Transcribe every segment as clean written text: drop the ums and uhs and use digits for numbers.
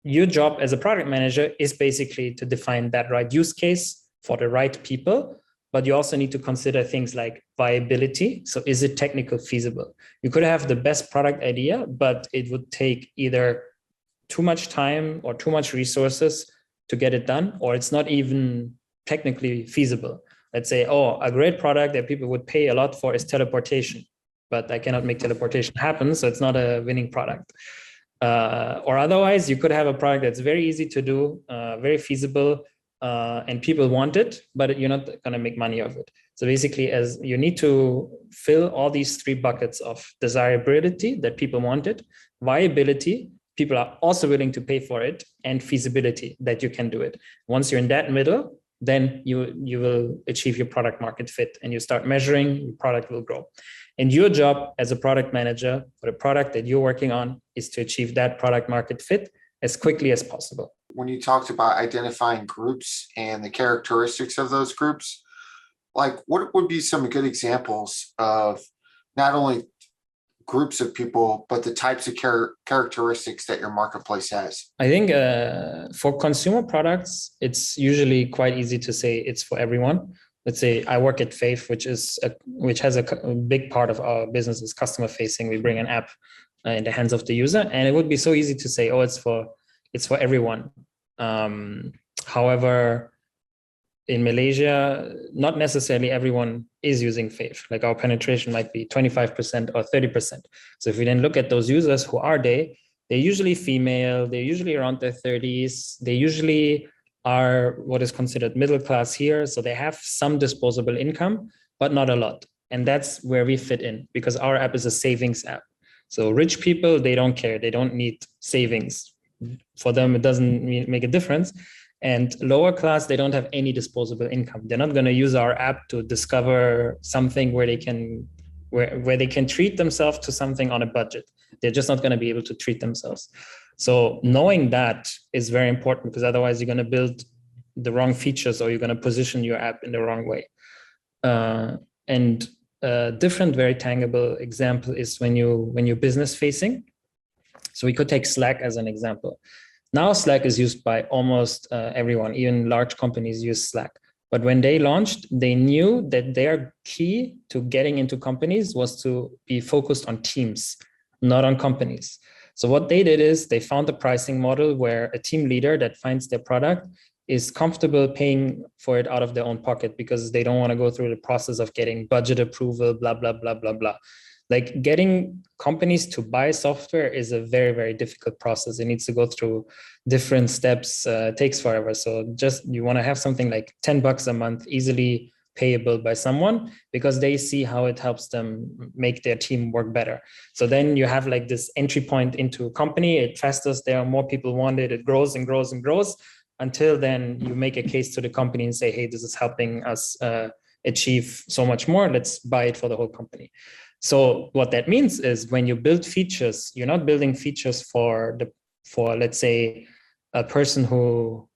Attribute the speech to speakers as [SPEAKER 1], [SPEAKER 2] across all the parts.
[SPEAKER 1] your job as a product manager is basically to define that right use case for the right people. But you also need to consider things like viability. So is it technically feasible? You could have the best product idea, but it would take either too much time or too much resources to get it done, or it's not even technically feasible. Let's say, oh, a great product that people would pay a lot for is teleportation, but I cannot make teleportation happen, so it's not a winning product. Or otherwise, you could have a product that's very easy to do, very feasible, and people want it, but you're not going to make money of it. So basically, as you need to fill all these three buckets of desirability, that people want it, viability, people are also willing to pay for it, and feasibility, that you can do it. Once you're in that middle, then you will achieve your product market fit, and you start measuring, your product will grow. And your job as a product manager for the product that you're working on is to achieve that product market fit as quickly as possible.
[SPEAKER 2] When you talked about identifying groups and the characteristics of those groups, like what would be some good examples of not only groups of people, but the types of characteristics that your marketplace has?
[SPEAKER 1] I think for consumer products, it's usually quite easy to say it's for everyone. Let's say I work at Faith, which has a big part of our business is customer facing. We bring an app in the hands of the user, and it would be so easy to say, oh, it's for everyone. However, in Malaysia, not necessarily everyone is using Faith. Like our penetration might be 25% or 30%. So if we then look at those users, who are they? They're usually female. They're usually around their 30s. They usually are what is considered middle class here. So they have some disposable income, but not a lot. And that's where we fit in, because our app is a savings app. So rich people, they don't care. They don't need savings. For them, it doesn't make a difference. And lower class, they don't have any disposable income. They're not going to use our app to discover something where they can treat themselves to something on a budget. They're just not going to be able to treat themselves. So knowing that is very important, because otherwise you're going to build the wrong features, or you're going to position your app in the wrong way. And a different, very tangible example is when you're business facing. So we could take Slack as an example. Now Slack is used by almost everyone, even large companies use Slack. But when they launched, they knew that their key to getting into companies was to be focused on teams, not on companies. So what they did is they found a pricing model where a team leader that finds their product is comfortable paying for it out of their own pocket, because they don't want to go through the process of getting budget approval, blah, blah, blah, blah, blah. Like getting companies to buy software is a very, very difficult process. It needs to go through different steps. It takes forever. So just you want to have something like $10 a month, easily payable by someone, because they see how it helps them make their team work better. So then you have like this entry point into a company. It festers there, more people want it. It grows and grows and grows, until then you make a case to the company and say, hey, this is helping us achieve so much more. Let's buy it for the whole company. So what that means is when you build features, you're not building features for let's say a person who,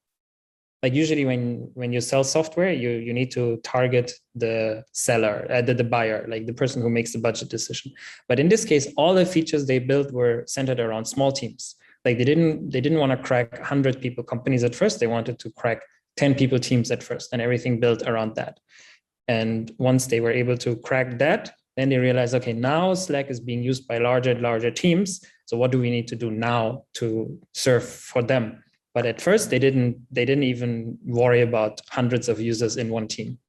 [SPEAKER 1] like usually when you sell software, you need to target the seller, the buyer, like the person who makes the budget decision. But in this case, all the features they built were centered around small teams. Like they didn't want to crack 100 people companies at first. They wanted to crack 10 people teams at first, and everything built around that. And once they were able to crack that, then they realized, okay, now Slack is being used by larger and larger teams. So what do we need to do now to serve for them? But at first they didn't even worry about hundreds of users in one team.